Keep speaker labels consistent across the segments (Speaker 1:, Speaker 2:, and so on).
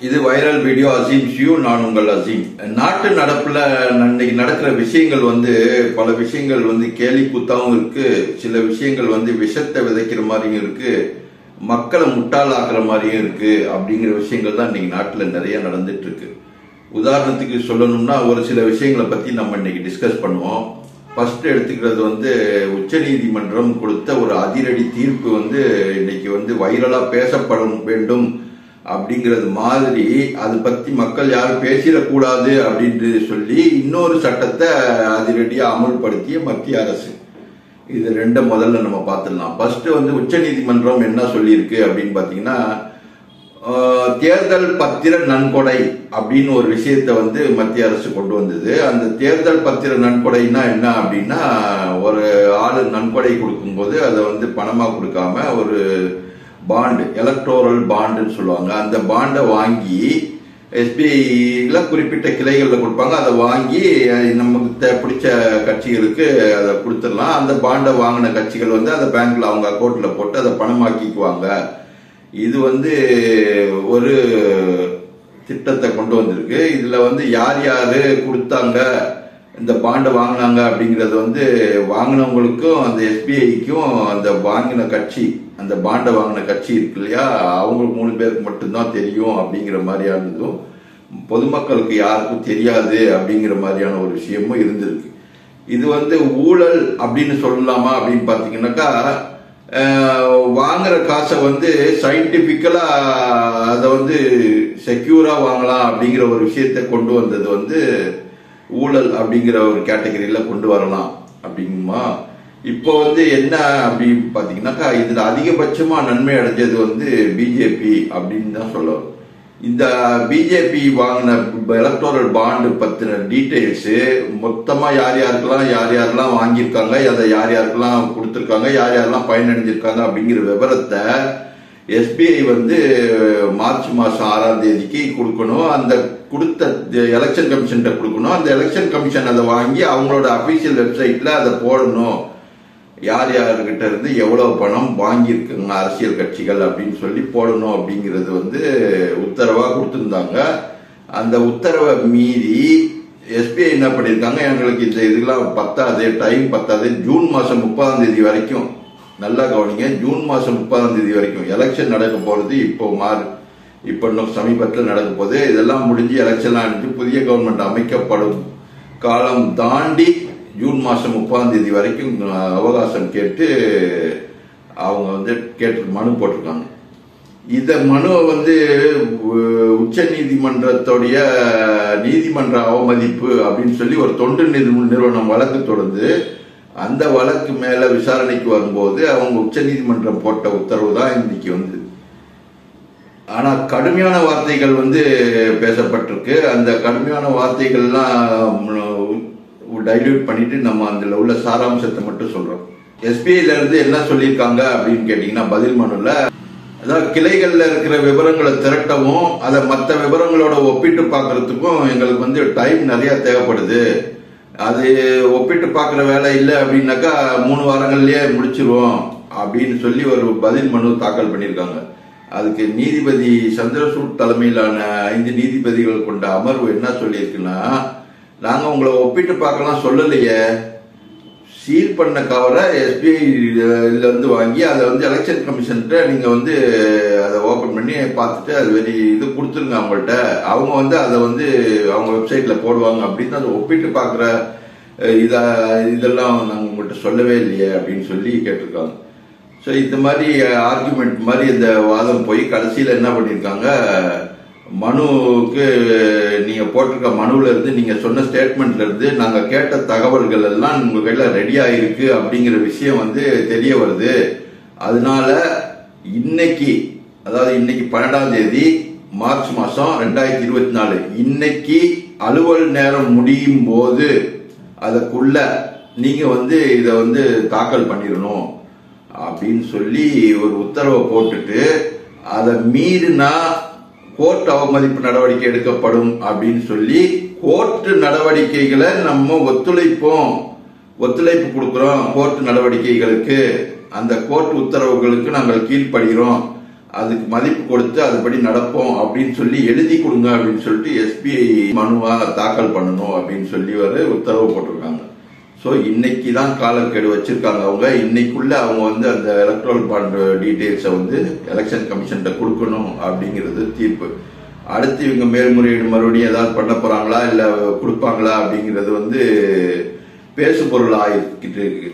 Speaker 1: இது viral video Azeem ஷியூ. நான் உங்கள் அசீம். நாட்டு நடப்புல இன்னைக்கு நடக்கிற விஷயங்கள் பல விஷயங்கள் கேலி கூத்தாவும் இருக்கு. சில விஷயங்கள் விஷத்தை விதைக்கிற மாதிரியும் இருக்கு, மக்களை முட்டாளாக்குற மாதிரியும் இருக்கு. அப்படிங்கிற விஷயங்கள் தான் இன்னைக்கு நாட்டுல நிறைய நடந்துட்டு இருக்கு. உதாரணத்துக்கு சொல்லணும்னா ஒரு சில விஷயங்களை பத்தி நம்ம இன்னைக்கு டிஸ்கஸ் பண்ணுவோம். ஃபர்ஸ்ட் எடுத்துக்கிறது உச்ச நீதிமன்றம் கொடுத்த ஒரு அதிரடி தீர்ப்பு இன்னைக்கு வைரலா பேசப்பட வேண்டும் அப்படிங்கிறது மாதிரி, அதை பத்தி மக்கள் யாரும் பேசிடக்கூடாது அப்படின்னு சொல்லி இன்னொரு சட்டத்தை அதிரடியா அமல்படுத்திய மத்திய அரசு. இது ரெண்ட முதல்ல நம்ம பார்த்துடலாம். ஃபர்ஸ்ட் உச்ச நீதிமன்றம் என்ன சொல்லியிருக்கு அப்படின்னு பாத்தீங்கன்னா, தேர்தல் பத்திர நன்கொடை அப்படின்னு ஒரு விஷயத்தை மத்திய அரசு கொண்டு வந்தது. அந்த தேர்தல் பத்திர நன்கொடைனா என்ன அப்படின்னா, ஒரு ஆளு நன்கொடை கொடுக்கும்போது அதை பணமா கொடுக்காம ஒரு பாண்ட், எலக்டோரல் பாண்டுன்னு சொல்லுவாங்க, அந்த பாண்டை வாங்கி எஸ்பிஐல குறிப்பிட்ட கிளைகளில் கொடுப்பாங்க. அதை வாங்கி நமக்கு பிடிச்ச கட்சிகளுக்கு அதை கொடுத்துடலாம். அந்த பாண்டை வாங்கின கட்சிகள் அதை பேங்க்ல அவங்க அக்கௌண்ட்ல போட்டு அதை பணமாக்கிக்குவாங்க. இது ஒரு திட்டத்தை கொண்டு வந்திருக்கு. இதுல யார் யாரு கொடுத்தாங்க, இந்த பாண்டை வாங்கினாங்க அப்படிங்கறது வாங்கினவங்களுக்கும் அந்த எஸ்பிஐக்கும் அந்த வாங்கின கட்சி, அந்த பாண்டை வாங்கின கட்சி இருக்கு இல்லையா, அவங்களுக்கு 3 பேருக்கு மட்டும்தான் தெரியும் அப்படிங்கிற மாதிரியானதும், பொதுமக்களுக்கு யாருக்கும் தெரியாது அப்படிங்கிற மாதிரியான ஒரு விஷயமும் இருந்திருக்கு. இது ஊழல் அப்படின்னு சொல்லலாமா அப்படின்னு பாத்தீங்கன்னாக்கா, வாங்குற காசை சயின்டிபிக்கலா அதை செக்யூரா வாங்கலாம் அப்படிங்கிற ஒரு விஷயத்தை கொண்டு வந்தது ஊழல் அப்படிங்கிற ஒரு கேட்டகரியில கொண்டு வரலாம் அப்படிங்குமா. இப்போ என்ன அப்படின்னு பாத்தீங்கன்னாக்கா, இதுல அதிகபட்சமா நன்மை அடைஞ்சது பிஜேபி அப்படின்னு தான் சொல்லுவோம். இந்த பிஜேபி வாங்கின எலக்டோரல் பாண்டு பத்தின டீடைல்ஸ் மொத்தமா யார் யாரெல்லாம் வாங்கியிருக்காங்க, அதை யார் யாருக்கெல்லாம் கொடுத்திருக்காங்க, யார் யாரெல்லாம் பயனடைஞ்சிருக்காங்க அப்படிங்கிற விவரத்தை எஸ்பிஐ மார்ச் மாசம் 6ஆம் தேதிக்கு கொடுக்கணும். அந்த கொடுத்த எலெக்ஷன் கமிஷன் கொடுக்கணும். அந்த எலெக்ஷன் கமிஷன் அதை வாங்கி அவங்களோட அபிஷியல் வெப்சைட்ல அதை போடணும். யார் யாருக்கிட்ட இருந்து எவ்வளவு பணம் வாங்கியிருக்குங்க அரசியல் கட்சிகள் அப்படின்னு சொல்லி போடணும் அப்படிங்கிறது உத்தரவா கொடுத்திருந்தாங்க. அந்த உத்தரவை மீறி எஸ்பிஐ என்ன பண்ணிருக்காங்க, எங்களுக்கு இந்த இதெல்லாம் பத்தாது, டைம் பத்தாது, ஜூன் மாசம் 30ஆம் தேதி வரைக்கும், நல்லா கவனிங்க, ஜூன் மாசம் 30ஆம் தேதி வரைக்கும் எலெக்ஷன் நடக்க போறது. இப்போ இன்னும் சமீபத்தில் நடக்க போகுது. இதெல்லாம் முடிஞ்சு எலெக்ஷன் ஆனிட்டு புதிய கவர்மெண்ட் அமைக்கப்படும் காலம் தாண்டி ஜூன் மாசம் 30ஆம் தேதி வரைக்கும் அவகாசம் கேட்டு அவங்க கேட்டு மனு போட்டிருக்காங்க. இந்த மனுவை உச்ச நீதிமன்றத்துடைய நீதிமன்ற அவமதிப்பு அப்படின்னு சொல்லி ஒரு தொண்டு நிறுவனம் வழக்கு தொடர்ந்து, அந்த வழக்கு மேல விசாரணைக்கு வரும்போது அவங்க உச்ச நீதிமன்றம் போட்ட உத்தரவு தான் இன்னைக்கு ஆனா கடுமையான வார்த்தைகள் பேசப்பட்டிருக்கு. அந்த கடுமையான வார்த்தைகள்லாம் டைல்யூட் பண்ணிட்டு நம்ம அதுல உள்ள சாராம்சத்தை மட்டும் சொல்றோம். எஸ்பிஐல இருந்து என்ன சொல்லியிருக்காங்க அப்படின்னு கேட்டீங்கன்னா, பதில் மனுல அதாவது கிளைகள்ல இருக்கிற விவரங்களை திரட்டவும் அதை மற்ற விவரங்களோட ஒப்பிட்டு பார்க்கறதுக்கும் எங்களுக்கு டைம் நிறைய தேவைப்படுது. அது ஒப்பிட்டு பார்க்குற வேலை இல்லை அப்படின்னாக்கா 3 வாரங்கள்லயே முடிச்சிருவோம் அப்படின்னு சொல்லி ஒரு பதில் மனு தாக்கல் பண்ணியிருக்காங்க. அதுக்கு நீதிபதி சந்திரசூட் தலைமையிலான 5 நீதிபதிகள் கொண்ட அமர்வு என்ன சொல்லியிருக்குன்னா, நாங்க உங்களை ஒப்பிட்டு பார்க்கலாம் சொல்லலையே, சீல் பண்ண கவரை எஸ்பிஐ வாங்கி அதை எலெக்ஷன் கமிஷன்கிட்ட நீங்க அதை ஓபன் பண்ணி பார்த்துட்டு அது இது கொடுத்துருங்க அவங்கள்ட்ட, அவங்க அதை அவங்க வெப்சைட்ல போடுவாங்க அப்படின்னு அதை ஒப்பிட்டு பார்க்குற இதெல்லாம் நாங்கள் உங்கள்கிட்ட சொல்லவே இல்லையே அப்படின்னு சொல்லி கேட்டிருக்காங்க. ஸோ இந்த மாதிரி ஆர்குமெண்ட் மாதிரி இந்த வாதம் போய் கடைசியில் என்ன பண்ணியிருக்காங்க, மனுவுக்கு நீங்க போட்டிருக்க மனுவில் இருந்து நீங்க சொன்ன ஸ்டேட்மெண்ட்ல இருந்து நாங்க கேட்ட தகவல்கள் எல்லாம் உங்க கையில ரெடியா இருக்கு அப்படிங்கிற விஷயம் தெரிய வருது. அதனால இன்னைக்கு, அதாவது இன்னைக்கு 12ஆம் தேதி மார்ச் மாசம் 2024, இன்னைக்கு அலுவல் நேரம் முடியும் போது அதுக்குள்ள நீங்க இதை தாக்கல் பண்ணிடணும் அப்படின்னு சொல்லி ஒரு உத்தரவை போட்டுட்டு, அதை மீறினா கோர்ட் அவமதிப்பு நடவடிக்கை எடுக்கப்படும் அப்படின்னு சொல்லி கோர்ட் நடவடிக்கைகளை நம்ம ஒத்துழைப்பு கொடுக்கிறோம். கோர்ட் நடவடிக்கைகளுக்கு, அந்த கோர்ட் உத்தரவுகளுக்கு நாங்கள் கீழ்ப்படுகிறோம் அதுக்கு மதிப்பு கொடுத்து அதுபடி நடப்போம் அப்படின்னு சொல்லி எழுதி கொடுங்க அப்படின்னு சொல்லிட்டு எஸ்பிஐ மனுவா தாக்கல் பண்ணணும் அப்படின்னு சொல்லி ஒரு உத்தரவு போட்டிருக்காங்க. ஸோ இன்னைக்கு தான் காலக்கெடு வச்சிருக்காங்க. அவங்க இன்னைக்குள்ள அவங்க வந்து அந்த எலக்ட்ரல் பாண்ட் டீட்டெயில்ஸை வந்து எலெக்ஷன் கமிஷன்கிட்ட கொடுக்கணும் அப்படிங்கிறது தீர்ப்பு. அடுத்து இவங்க மேல்முறையீடு மறுபடியும் ஏதாவது பண்ண போறாங்களா இல்ல கொடுப்பாங்களா அப்படிங்கிறது வந்து பேசு பொருள் ஆகிட்டு இருக்கு.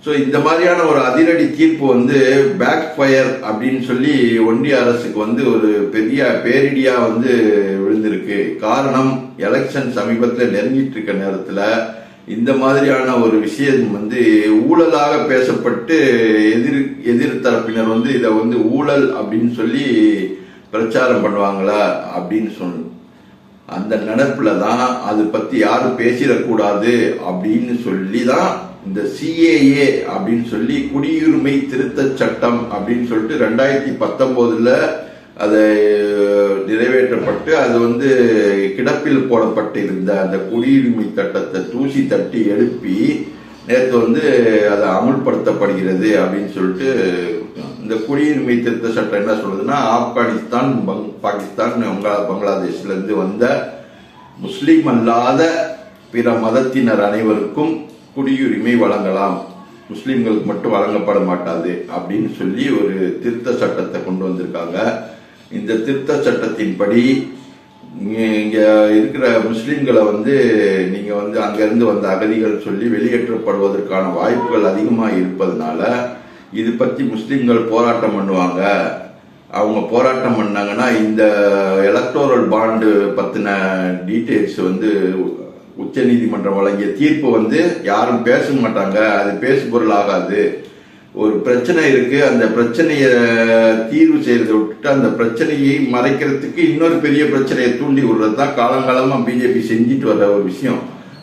Speaker 1: ஸோ இந்த மாதிரியான ஒரு அதிரடி தீர்ப்பு வந்து பேக் ஃபயர் அப்படின்னு சொல்லி ஒன்றிய அரசுக்கு வந்து ஒரு பெரிய பேரிடியா வந்து விழுந்திருக்கு. காரணம், எலெக்ஷன் சமீபத்தில் நெருங்கிட்டு இருக்க நேரத்தில் இந்த மாதிரியான ஒரு விஷயம் வந்து ஊழலாக பேசப்பட்டு எதிர் தரப்பினர் வந்து இதை வந்து ஊழல் அப்படின்னு சொல்லி பிரச்சாரம் பண்ணுவாங்களா அப்படின்னு சொன்ன அந்த நினைப்புல தான் அது பத்தி யாரும் பேசிடக்கூடாது அப்படின்னு சொல்லி தான் இந்த CAA அப்படின்னு சொல்லி குடியுரிமை திருத்த சட்டம் அப்படின்னு சொல்லிட்டு 2019 அது நிறைவேற்றப்பட்டு அது வந்து கிடப்பில் போடப்பட்டிருந்த அந்த குடியுரிமை சட்டத்தை தூசி தட்டி எழுப்பி நேற்று வந்து அதை அமுல்படுத்தப்படுகிறது அப்படின்னு சொல்லிட்டு இந்த குடியுரிமை திருத்த சட்டம் என்ன சொல்றதுன்னா, ஆப்கானிஸ்தான், பாகிஸ்தான், பங்களாதேஷ்ல இருந்து வந்த முஸ்லிம் அல்லாத பிற மதத்தினர் அனைவருக்கும் குடியுரிமை வழங்கலாம், முஸ்லிம்களுக்கு மட்டும் வழங்கப்பட மாட்டாது அப்படின்னு சொல்லி ஒரு திருத்த சட்டத்தை கொண்டு வந்திருக்காங்க. இந்த திருத்த சட்டத்தின்படி இங்க இருக்கிற முஸ்லிம்களை வந்து நீங்க வந்து அங்கிருந்து வந்த அகதிகள் சொல்லி வெளியேற்றப்படுவதற்கான வாய்ப்புகள் அதிகமாக இருப்பதனால இது பத்தி முஸ்லிம்கள் போராட்டம் பண்ணுவாங்க. அவங்க போராட்டம் பண்ணாங்கன்னா இந்த எலக்டோரல் பாண்டு பத்தின டீட்டெயில்ஸ் வந்து உச்ச நீதிமன்றம் வழங்கிய தீர்ப்பு வந்து யாரும் பேச மாட்டாங்க, அது பேசு பொருள் ஆகாது. ஒரு பிரச்சனை இருக்கு, அந்த பிரச்சனைய தீர்வு செய்யறதை விட்டுட்டு அந்த பிரச்சனையை மறைக்கிறதுக்கு இன்னொரு பெரிய பிரச்சனையை தூண்டி விடுறதுதான் காலங்காலமா பிஜேபி செஞ்சுட்டு வர்ற ஒரு விஷயம்.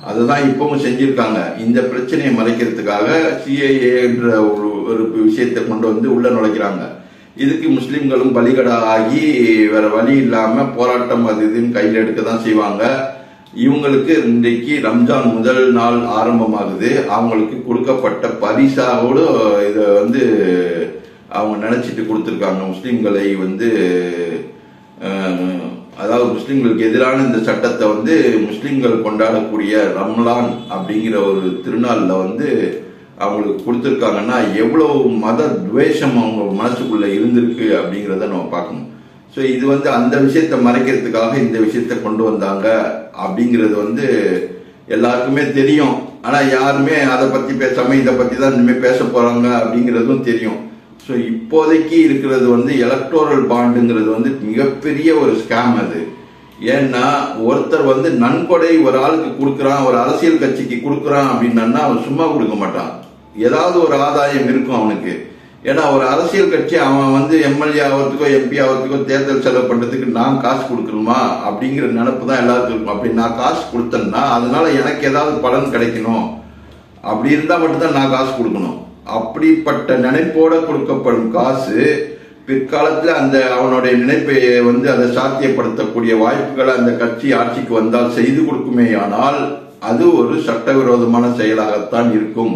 Speaker 1: அதுதான் இப்பவும் செஞ்சிருக்காங்க. இந்த பிரச்சனையை மறைக்கிறதுக்காக CAA என்ற ஒரு விஷயத்தை கொண்டு வந்து உள்ள நுழைக்கிறாங்க. இதுக்கு முஸ்லிம்களும் பலிகடா ஆகி வேற வழி இல்லாம போராட்டம் அது இதுன்னு கையில் எடுக்க தான் செய்வாங்க. இவங்களுக்கு இன்றைக்கு ரம்ஜான் முதல் நாள் ஆரம்பமாகுது. அவங்களுக்கு கொடுக்கப்பட்ட பரிசாவோடு இதை வந்து அவங்க நினைச்சிட்டு கொடுத்துருக்காங்க. முஸ்லிம்களை வந்து அதாவது முஸ்லிம்களுக்கு எதிரான இந்த சட்டத்தை வந்து முஸ்லிம்கள் கொண்டாடக்கூடிய ரம்லான் அப்படிங்கிற ஒரு திருநாள்ல வந்து அவங்களுக்கு கொடுத்துருக்காங்கன்னா எவ்வளவு மத துவேஷம் அவங்க மனசுக்குள்ள இருந்திருக்கு அப்படிங்கிறத நம்ம பார்க்கணும். ஸோ இது வந்து அந்த விஷயத்தை மறைக்கிறதுக்காக இந்த விஷயத்தை கொண்டு வந்தாங்க அப்படிங்கிறது வந்து எல்லாருக்குமே தெரியும். ஆனா யாருமே அதை பத்தி பேசாம இதை பத்தி தான் இனிமேல் பேச போறாங்க அப்படிங்கிறதும் தெரியும். ஸோ இப்போதைக்கு இருக்கிறது வந்து எலக்டோரல் பாண்டுங்கிறது வந்து மிகப்பெரிய ஒரு ஸ்கேம். அது ஏன்னா ஒருத்தர் வந்து நன்கொடை ஒரு ஆளுக்கு கொடுக்குறான், ஒரு அரசியல் கட்சிக்கு கொடுக்குறான் அப்படின்னா அவன் சும்மா கொடுக்க மாட்டான், ஏதாவது ஒரு ஆதாயம் இருக்கும் அவனுக்கு. ஏன்னா ஒரு அரசியல் கட்சி அவன் வந்து எம்எல்ஏ ஆகிறதுக்கோ MP ஆகிறதுக்கோ தேர்தல் செலவு பண்றதுக்கு நான் காசு கொடுக்கணுமா அப்படிங்கிற நினைப்பு தான் எல்லாருக்கும் இருக்கும். அப்படி நான் காசு கொடுத்தேன்னா அதனால எனக்கு ஏதாவது பலன் கிடைக்கணும், அப்படி இருந்தா மட்டும்தான் நான் காசு கொடுக்கணும். அப்படிப்பட்ட நினைப்போட கொடுக்கப்படும் காசு பிற்காலத்துல அந்த அவனுடைய நினைப்பை வந்து அதை சாத்தியப்படுத்தக்கூடிய வாய்ப்புகளை அந்த கட்சி ஆட்சிக்கு வந்தால் செய்து கொடுக்குமேயானால் அது ஒரு சட்டவிரோதமான செயலாகத்தான் இருக்கும்.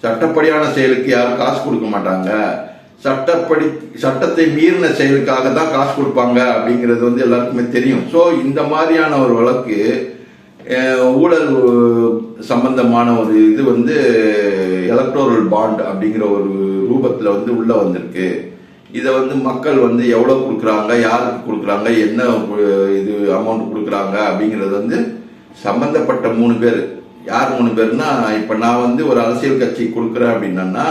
Speaker 1: சட்டப்படியான செயலுக்கு யாரும் காசு கொடுக்க மாட்டாங்க, சட்டத்தை மீறின செயலுக்காக தான் காசு கொடுப்பாங்க அப்படிங்கிறது வந்து எல்லாருக்குமே தெரியும். ஸோ இந்த மாதிரியான ஒரு வழக்கு ஊழல் சம்பந்தமான ஒரு இது வந்து எலக்டோரல் பாண்ட் அப்படிங்கிற ஒரு ரூபத்துல வந்து உள்ள வந்திருக்கு. இதை வந்து மக்கள் வந்து எவ்வளவு கொடுக்குறாங்க, யாருக்கு கொடுக்குறாங்க, என்ன இது அமௌண்ட் கொடுக்குறாங்க அப்படிங்கிறது வந்து சம்பந்தப்பட்ட 3 பேர். யார் 3 பேர்னா, இப்ப நான் வந்து ஒரு அரசியல் கட்சி கொடுக்குறேன் அப்படின்னா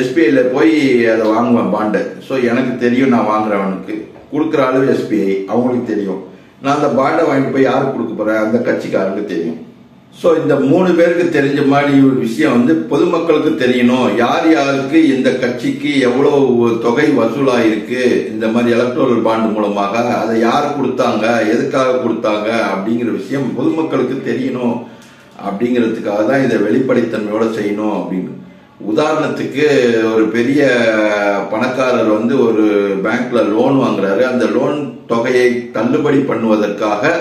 Speaker 1: SBIல போய் அதை வாங்குவேன் பாண்டை. ஸோ எனக்கு தெரியும் நான் வாங்குறவனுக்கு கொடுக்குற அளவு SBI அவங்களுக்கு தெரியும். நான் அந்த பாண்டை வாங்கிட்டு போய் யாருக்கு கொடுக்க போறேன் அந்த கட்சிக்காரங்க தெரியும். ஸோ இந்த 3 பேருக்கு தெரிஞ்ச மாதிரி ஒரு விஷயம் வந்து பொதுமக்களுக்கு தெரியணும். யார் யாருக்கு இந்த கட்சிக்கு எவ்வளவு தொகை வசூலாயிருக்கு இந்த மாதிரி எலக்டோரல் பாண்ட் மூலமாக, அதை யார் கொடுத்தாங்க, எதுக்காக கொடுத்தாங்க அப்படிங்கிற விஷயம் பொதுமக்களுக்கு தெரியணும். அப்படிங்கிறதுக்காக தான் இதை வெளிப்படைத்தன்மையோட செய்யணும் அப்படின்னு. உதாரணத்துக்கு ஒரு பெரிய பணக்காரர் வந்து ஒரு பேங்க்ல லோன் வாங்குறாரு. அந்த லோன் தொகையை தள்ளுபடி பண்ணுவதற்காக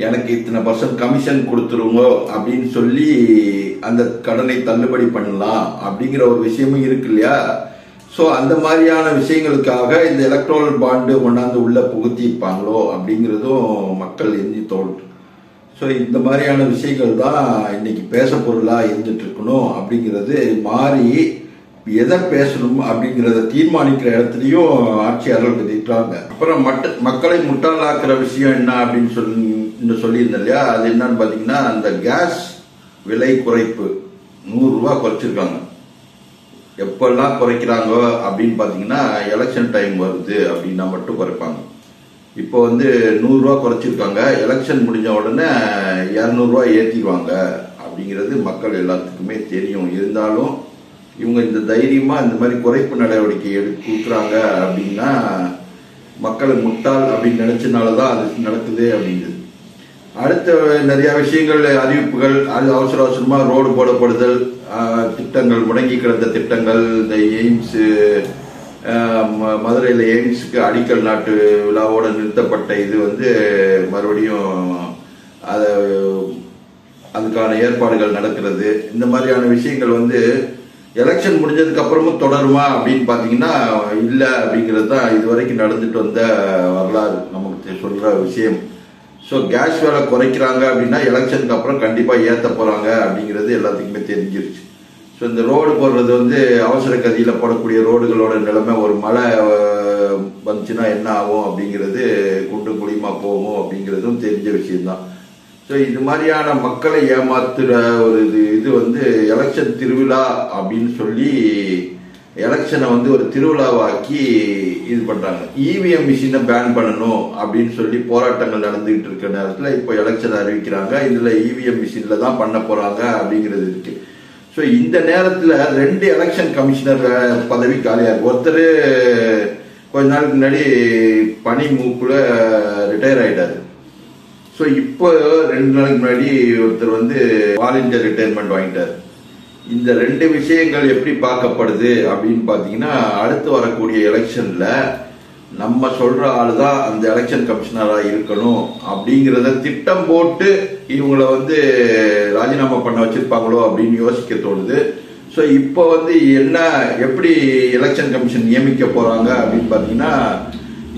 Speaker 1: எனக்கு இத்தனை % கமிஷன் கொடுத்துருங்க அப்படின்னு சொல்லி அந்த கடனை தள்ளுபடி பண்ணலாம் அப்படிங்கிற ஒரு விஷயமும் இருக்கு இல்லையா. ஸோ அந்த மாதிரியான விஷயங்களுக்காக இந்த எலக்ட்ரல் பாண்டு கொண்டாந்து உள்ள புகுத்திப்பாங்களோ அப்படிங்கிறதும் மக்கள் எண்ணி தோன்று. ஸோ இந்த மாதிரியான விஷயங்கள் தான் இன்னைக்கு பேச பொருளா இருந்துட்டு இருக்கணும் அப்படிங்கிறது மாறி எதை பேசணும் அப்படிங்கிறத தீர்மானிக்கிற இடத்துலையும் ஆட்சியாளர்கள் விதிக்கிறாங்க. அப்புறம் மக்களை முட்டாளாக்குற விஷயம் என்ன அப்படின்னு சொல்லியிருந்தேன் இல்லையா, அது என்னன்னு பார்த்தீங்கன்னா அந்த கேஸ் விலை குறைப்பு 100 ரூபா குறைச்சிருக்காங்க. எப்பெல்லாம் குறைக்கிறாங்க அப்படின்னு பார்த்தீங்கன்னா எலெக்ஷன் டைம் வருது அப்படின்னா மட்டும் குறைப்பாங்க. இப்போ 100 ரூபா குறைச்சிருக்காங்க, எலெக்ஷன் முடிஞ்ச உடனே 200 ரூபா ஏற்றிடுவாங்க அப்படிங்கிறது மக்கள் எல்லாத்துக்குமே தெரியும். இருந்தாலும் இவங்க இந்த தைரியமா இந்த மாதிரி குறைப்பு நடவடிக்கை கொடுக்குறாங்க அப்படின்னா மக்களை முட்டாள் அப்படின்னு நினைச்சனாலதான் அது நடக்குது அப்படிங்கிறது. அடுத்த நிறைய விஷயங்கள், அறிவிப்புகள், அவசர அவசரமா ரோடு போடப்படுதல், திட்டங்கள், முடங்கி கிடந்த திட்டங்கள், இந்த எய்ம்ஸ், மதுரையில் எய்ம்ஸுக்கு அடிக்கல் நாட்டு விழாவோட நிறுத்தப்பட்ட இது மறுபடியும் அதுக்கான ஏற்பாடுகள் நடக்கிறது. இந்த மாதிரியான விஷயங்கள் எலெக்ஷன் முடிஞ்சதுக்கு அப்புறமும் தொடருமா அப்படின்னு பாத்தீங்கன்னா இல்ல அப்படிங்கிறது தான் இதுவரைக்கும் நடந்துட்டு வந்த வரலாறு நமக்கு சொல்ற விஷயம். ஸோ கேஸ் வேலை குறைக்கிறாங்க அப்படின்னா எலெக்ஷனுக்கு அப்புறம் கண்டிப்பா ஏத்த போறாங்க அப்படிங்கிறது எல்லாத்துக்குமே தெரிஞ்சிருச்சு. ஸோ இந்த ரோடு போடுறது அவசர கதியில போடக்கூடிய ரோடுகளோட நிலைமை, ஒரு மழை வந்துச்சுன்னா என்ன ஆகும் அப்படிங்கிறது குண்டு குழியுமா போகும் அப்படிங்கிறதும் தெரிஞ்ச விஷயம்தான். ஸோ இது மாதிரியான மக்களை ஏமாத்துற ஒரு இது எலெக்ஷன் திருவிழா அப்படின்னு சொல்லி எலெக்ஷனை ஒரு திருவிழாவாக்கி இது பண்றாங்க. இவிஎம் மிஷினை பேன் பண்ணணும் அப்படின்னு சொல்லி போராட்டங்கள் நடந்துகிட்டு இருக்க நேரத்தில் இப்போ எலெக்ஷன் அறிவிக்கிறாங்க. இதுல இவிஎம் மிஷின்ல தான் பண்ண போறாங்க அப்படிங்கிறது இருக்கு. ஸோ இந்த நேரத்தில் 2 எலெக்ஷன் கமிஷனர் பதவி காலியா இருக்கு. ஒருத்தர் கொஞ்ச நாளுக்கு முன்னாடி பணி மூப்புல ரிட்டையர் ஆயிட்டாரு. ஸோ இப்போ 2 நாளைக்கு முன்னாடி ஒருத்தர் வாலண்டியர் ரிட்டையர்மெண்ட் வாங்கிட்டார். இந்த 2 விஷயங்கள் எப்படி பார்க்கப்படுது அப்படின்னு பாத்தீங்கன்னா அடுத்து வரக்கூடிய எலெக்ஷன்ல நம்ம சொல்ற ஆளுதான் அந்த எலெக்ஷன் கமிஷனரா இருக்கணும் அப்படிங்கறத திட்டம் போட்டு இவங்களை ராஜினாமா பண்ண வச்சிருப்பாங்களோ அப்படின்னு யோசிக்க தோணுது. ஸோ இப்போ என்ன எப்படி எலெக்ஷன் கமிஷன் நியமிக்க போறாங்க அப்படின்னு பாத்தீங்கன்னா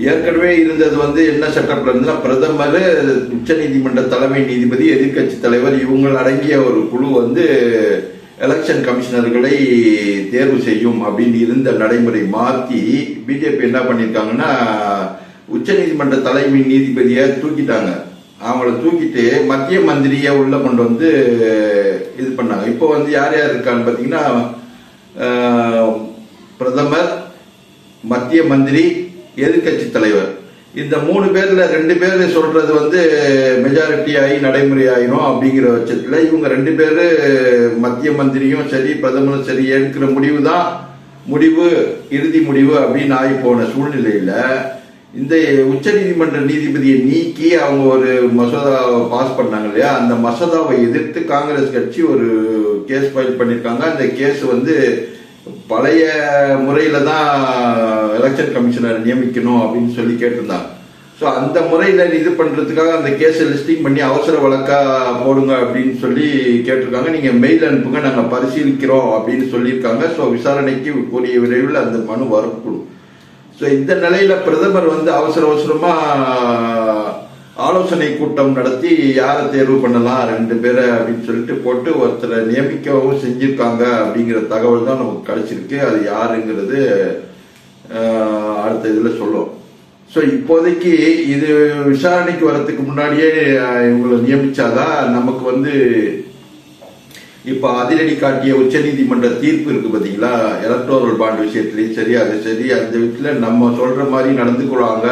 Speaker 1: ஏற்கனவே இருந்தது என்ன செட்டப்ல இருந்தா பிரதமர், உச்ச நீதிமன்ற தலைமை நீதிபதி, எதிர்கட்சி தலைவர் இவங்க அடங்கிய ஒரு குழு எலெக்ஷன் கமிஷனர்களை தேர்வு செய்யும் அப்படின்னு இருந்த நடைமுறை மாத்தி பிஜேபி என்ன பண்ணிருக்காங்கன்னா உச்ச நீதிமன்ற தலைமை நீதிபதியை தூக்கிட்டாங்க. அவங்கள தூக்கிட்டு மத்திய மந்திரியை உள்ள கொண்டு இது பண்ணாங்க. இப்போ யார் யார் இருக்கான்னு பாத்தீங்கன்னா பிரதமர், மத்திய மந்திரி, எதிர்கட்சி தலைவர், இந்த 3 பேர்ல 2 பேர் சொல்றது மெஜாரிட்டி ஆகி நடைமுறை ஆயிரும். அப்படிங்கிற பட்சத்துல இவங்க 2 பேரு மத்திய மந்திரியும் சரி பிரதமரும் சரி எடுக்கிற முடிவு தான் இறுதி முடிவு அப்படின்னு ஆகி போன சூழ்நிலையில இந்த உச்ச நீதிமன்ற நீதிபதியை நீக்கி அவங்க ஒரு மசோதா பாஸ் பண்ணாங்க இல்லையா, அந்த மசோதாவை எதிர்த்து காங்கிரஸ் கட்சி ஒரு கேஸ் ஃபைல் பண்ணிருக்காங்க. அந்த கேஸ் பழைய முறையில தான் எலெக்ஷன் கமிஷனர் நியமிக்கணும் அப்படின்னு சொல்லி கேட்டிருந்தாங்க. ஸோ அந்த முறையில இது பண்றதுக்காக அந்த கேஸை லிஸ்டிங் பண்ணி அவசர வழக்கா போடுங்க அப்படின்னு சொல்லி கேட்டிருக்காங்க. நீங்க மெயில் அனுப்புங்க, நாங்க பரிசீலிக்கிறோம் அப்படின்னு சொல்லியிருக்காங்க. ஸோ விசாரணைக்கு கூடிய விரைவில் அந்த மனு வரக்கூடும். ஸோ இந்த நிலையில பிரதமர் அவசரமா ஆலோசனை கூட்டம் நடத்தி யாரை தேர்வு பண்ணலாம் 2 பேரை அப்படின்னு சொல்லிட்டு போட்டு ஒருத்தரை நியமிக்கவும் செஞ்சிருக்காங்க அப்படிங்கிற தகவல் தான் நமக்கு கிடைச்சிருக்கு. அது யாருங்கிறது அடுத்த இதுல சொல்லும். ஸோ இப்போதைக்கு இது விசாரணைக்கு வர்றதுக்கு முன்னாடியே இவங்களை நியமிச்சாதான் நமக்கு இப்ப அதிரடி காட்டிய உச்ச நீதிமன்ற தீர்ப்பு இருக்கு பாத்தீங்களா, எலக்டோரல் பாண்ட் விஷயத்திலயும் சரி அது சரி, அந்த விஷயத்துல நம்ம சொல்ற மாதிரி நடந்துக்குறாங்க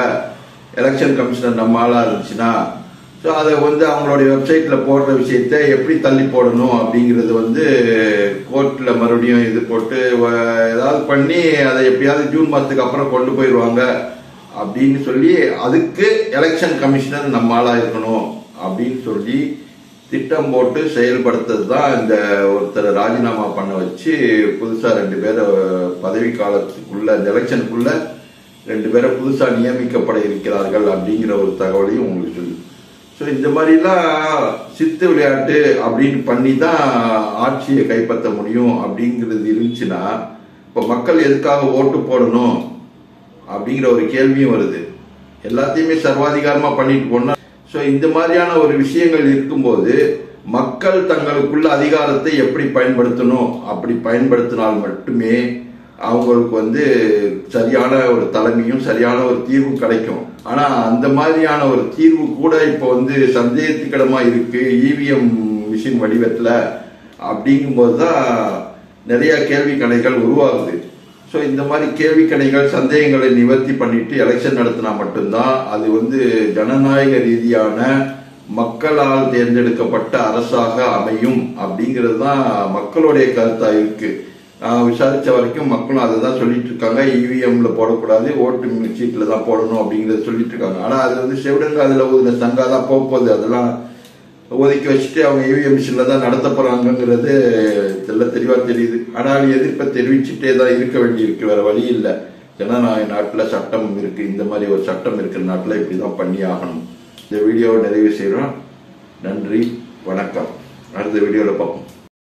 Speaker 1: எலெக்ஷன் கமிஷனர் நம்ம ஆளா இருந்துச்சுன்னா ஸோ அதை அவங்களுடைய வெப்சைட்ல போடுற விஷயத்த எப்படி தள்ளி போடணும் அப்படிங்கிறது கோர்ட்ல மறுபடியும் இது போட்டு ஏதாவது பண்ணி அதை எப்படியாவது ஜூன் மாசத்துக்கு அப்புறம் கொண்டு போயிடுவாங்க அப்படின்னு சொல்லி அதுக்கு எலெக்ஷன் கமிஷனர் நம்ம ஆளா இருக்கணும் அப்படின்னு சொல்லி திட்டம் போட்டு செயல்படுத்துறது தான் இந்த ஒருத்தரை ராஜினாமா பண்ண வச்சு புதுசா 2 பேரை பதவி காலத்துக்குள்ள இந்த எலெக்ஷனுக்குள்ள 2 பேரை புதுசா நியமிக்கப்பட இருக்கிறார்கள் அப்படிங்கிற ஒரு தகவலையும் உங்களுக்கு சொல்லு. ஸோ இந்த மாதிரிலாம் சித்து விளையாட்டு அப்படின்னு பண்ணி தான் ஆட்சியை கைப்பற்ற முடியும் அப்படிங்கிறது இருந்துச்சுன்னா இப்ப மக்கள் எதுக்காக ஓட்டு போடணும் அப்படிங்கிற ஒரு கேள்வியும் வருது. எல்லாத்தையுமே சர்வாதிகாரமா பண்ணிட்டு போனா, சோ இந்த மாதிரியான ஒரு விஷயங்கள் இருக்கும்போது மக்கள் தங்களுக்குள்ள அதிகாரத்தை எப்படி பயன்படுத்தணும், அப்படி பயன்படுத்தினால் மட்டுமே அவங்களுக்கு வந்து சரியான ஒரு தலைமையும் சரியான ஒரு தீர்வும் கிடைக்கும். ஆனா அந்த மாதிரியான ஒரு தீர்வு கூட இப்போ வந்து சந்தேகத்துக்கிடமா இருக்கு இவிஎம் மிஷின் வடிவத்துல. அப்படிங்கும்போதுதான் நிறைய கேள்வி கணைகள் உருவாகுது. ஸோ இந்த மாதிரி கேள்வி கணைகள் சந்தேகங்களை நிவர்த்தி பண்ணிட்டு எலெக்ஷன் நடத்தினா மட்டும்தான் அது வந்து ஜனநாயக ரீதியான மக்களால் தேர்ந்தெடுக்கப்பட்ட அரசாக அமையும் அப்படிங்கிறது தான் மக்களுடைய கருத்தா இருக்கு. விசாரிச்ச வரைக்கும் மக்களும் அதை தான் சொல்லிட்டு இருக்காங்க. இவிஎம்ல போடக்கூடாது, ஓட்டு சீட்ல தான் போடணும் அப்படிங்கறத சொல்லிட்டு இருக்காங்க. ஆனா அது வந்து செவிடங்க அதுல ஒரு சங்கா தான் போகுது. அதெல்லாம் ஒதுக்கி வச்சுட்டு அவங்க இவிஎம் மிஷின்ல தான் நடத்த போறாங்கிறது தெளிவா தெரியுது. ஆனால் எதிர்ப்பை தெரிவிச்சுட்டே தான் இருக்க வேண்டியிருக்கு, வேற வழி இல்லை. ஜனநாயக நாட்டுல சட்டம் இருக்கு, இந்த மாதிரி ஒரு சட்டம் இருக்கிற நாட்டுல இப்படிதான் பண்ணி ஆகணும். இந்த வீடியோவை நிறைவு செய்யறோம். நன்றி, வணக்கம். அடுத்த வீடியோல பார்ப்போம்.